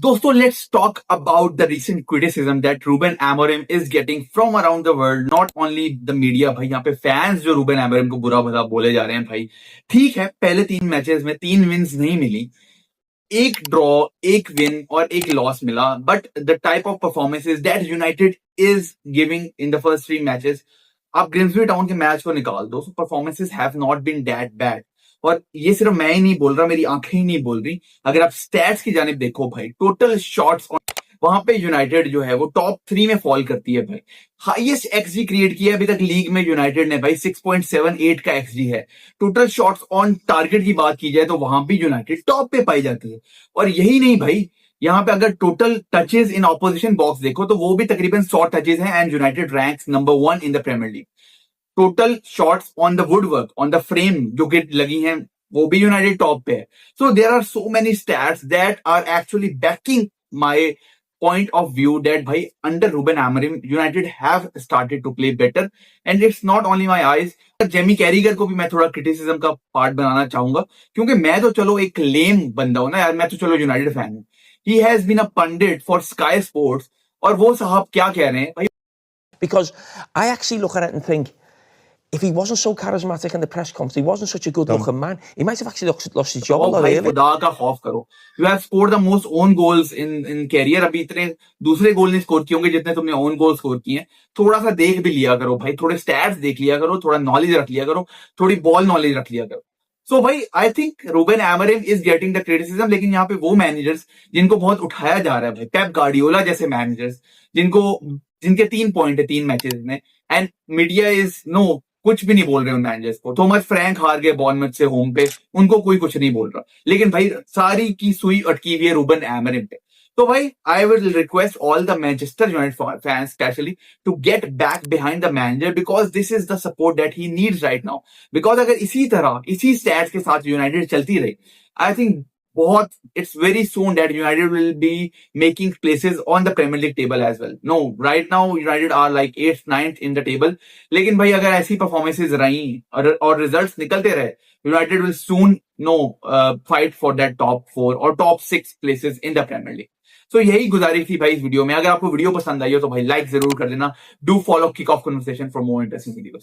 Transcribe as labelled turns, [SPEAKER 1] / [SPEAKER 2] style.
[SPEAKER 1] दोस्तों, let's talk about the recent criticism that Ruben Amorim is getting from around the world, not only the media। भाई यहाँ पे fans जो Reuben Amorim को बुरा भला बोले जा रहे हैं भाई। ठीक है, पहले 3 मैचेस में 3 विन्स नहीं मिली, एक ड्रॉ, एक विन और एक लॉस मिला, but the type of performances that United is giving in the first 3 matches, आप ग्रिम्सबी टाउन के मैच को निकाल दो, performances have not been that bad. और ये सिर्फ मैं ही नहीं बोल रहा, मेरी आंखें ही नहीं बोल रही। अगर आप स्टैट्स की जानिब देखो भाई, टोटल शॉट्स वहां पे यूनाइटेड जो है वो टॉप 3 में फॉल करती है भाई। हाईएस्ट एक्सजी क्रिएट किया अभी तक लीग में यूनाइटेड ने भाई, 6.78 का एक्सजी है। टोटल शॉट्स ऑन टारगेट की बात की जाए तो वहां भी यूनाइटेड टॉप पे पाई जाती है। और यही नहीं भाई, यहाँ पे अगर total touches in opposition box देखो तो वो भी तकरीबन 100 टचेस हैं and United ranks number 1 in the Premier League. Total shots on the woodwork, on the frame जो कि लगी हैं, वो भी यूनाइटेड टॉप पे है। So there are so many stats that are actually backing my point of view that भाई under Ruben Amorim United have started to play better and it's not only my eyes. Jamie Carragher को भी मैं थोड़ा criticism का part बनाना चाहूंगा, क्योंकि मैं तो चलो एक लेम बंदा हूं ना यार, मैं तो चलो यूनाइटेड फैन हूं। He has been a pundit for Sky Sports, और वो साहब क्या कह रहे हैं भाई।
[SPEAKER 2] Because I actually look at it and think, if he wasn't so charismatic in the press conference, he wasn't such a good-looking man, he might have actually lost his job a lot earlier.
[SPEAKER 1] खुदा का खौफ करो, you have scored the most own goals in career। अभी इतने दूसरे गोल नहीं score किए होंगे जितने तुमने ओन गोल स्कोर किए हैं। थोड़ा सा देख भी लिया करो भाई, थोड़े स्टैट्स देख लिया करो, थोड़ा नॉलेज रख लिया करो, थोड़ी बॉल नॉलेज रख लिया करो। सो भाई I think Ruben Amorim is getting the criticism, लेकिन यहाँ पे वो मैनेजर्स जिनको बहुत उठाया जा रहा है भाई, पेप गार्डियोला जैसे मैनेजर्स, जिनके 3 पॉइंट है 3 मैचेस में, एंड मीडिया इज नो, कुछ भी नहीं बोल रहे उन मैनेजर्स को। थॉमस फ्रैंक हार गए बॉर्नमथ से होम पे, उनको कोई कुछ नहीं बोल रहा, लेकिन भाई सारी की सुई अटकी हुई है रूबेन एमोरिम पे। तो भाई I will request all the Manchester United fans specially to get back behind the manager, because this is the support that he needs right now. Because अगर इसी तरह इसी स्टैट्स के साथ यूनाइटेड चलती रही, आई थिंक बहुत it's very soon that United will be making places on the Premier League table as well. No, right now United are like 8th 9th in the table. लेकिन भाई अगर ऐसी performances रही और results निकलते रहे, United will soon no fight for that top 4 और top 6 places in the Premier League. तो यही गुजारिश थी भाई इस वीडियो में। अगर आपको वीडियो पसंद आई हो तो भाई लाइक जरूर कर देना। Do follow kick off conversation for more interesting videos.